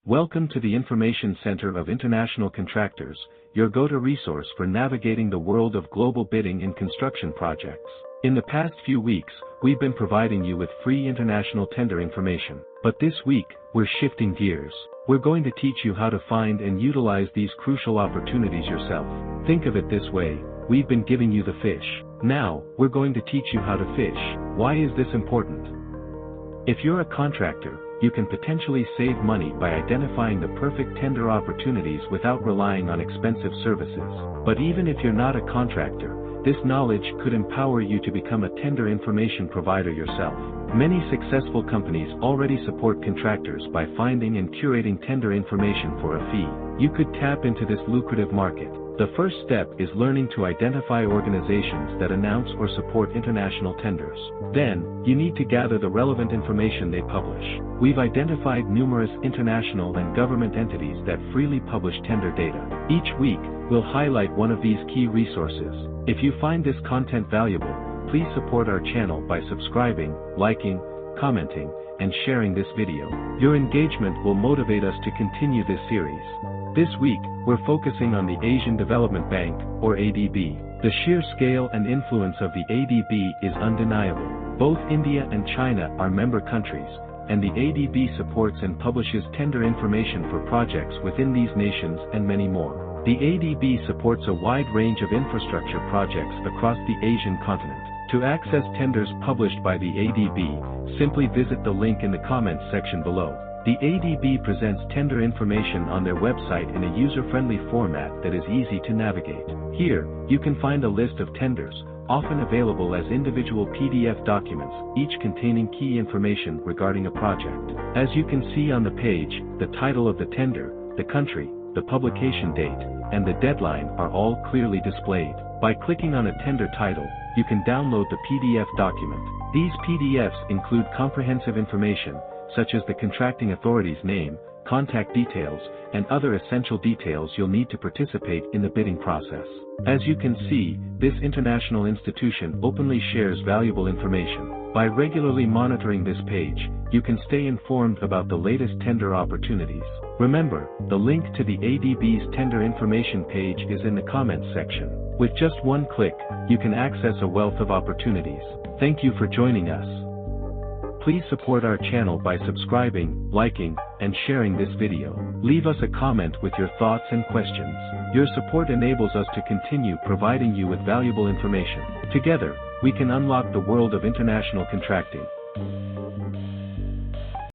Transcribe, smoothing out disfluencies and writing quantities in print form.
Welcome to the Information Center of International Contractors, your go-to resource for navigating the world of global bidding in construction projects. In the past few weeks, we've been providing you with free international tender information. But this week, we're shifting gears. We're going to teach you how to find and utilize these crucial opportunities yourself. Think of it this way, we've been giving you the fish. Now, we're going to teach you how to fish. Why is this important? If you're a contractor, you can potentially save money by identifying the perfect tender opportunities without relying on expensive services. But even if you're not a contractor, this knowledge could empower you to become a tender information provider yourself. Many successful companies already support contractors by finding and curating tender information for a fee. You could tap into this lucrative market. The first step is learning to identify organizations that announce or support international tenders. Then, you need to gather the relevant information they publish. We've identified numerous international and government entities that freely publish tender data. Each week, we'll highlight one of these key resources. If you find this content valuable, please support our channel by subscribing, liking, commenting, and sharing this video. Your engagement will motivate us to continue this series. This week, we're focusing on the Asian Development Bank, or ADB. The sheer scale and influence of the ADB is undeniable. Both India and China are member countries, and the ADB supports and publishes tender information for projects within these nations and many more. The ADB supports a wide range of infrastructure projects across the Asian continent. To access tenders published by the ADB, simply visit the link in the comments section below. The ADB presents tender information on their website in a user-friendly format that is easy to navigate. Here, you can find a list of tenders, often available as individual PDF documents, each containing key information regarding a project. As you can see on the page, the title of the tender, the country, the publication date, and the deadline are all clearly displayed. By clicking on a tender title, you can download the PDF document. These PDFs include comprehensive information, such as the contracting authority's name, contact details, and other essential details you'll need to participate in the bidding process. As you can see, this international institution openly shares valuable information. By regularly monitoring this page, you can stay informed about the latest tender opportunities. Remember, the link to the ADB's tender information page is in the comments section. With just one click, you can access a wealth of opportunities. Thank you for joining us. Please support our channel by subscribing, liking, and sharing this video. Leave us a comment with your thoughts and questions. Your support enables us to continue providing you with valuable information. Together, we can unlock the world of international contracting.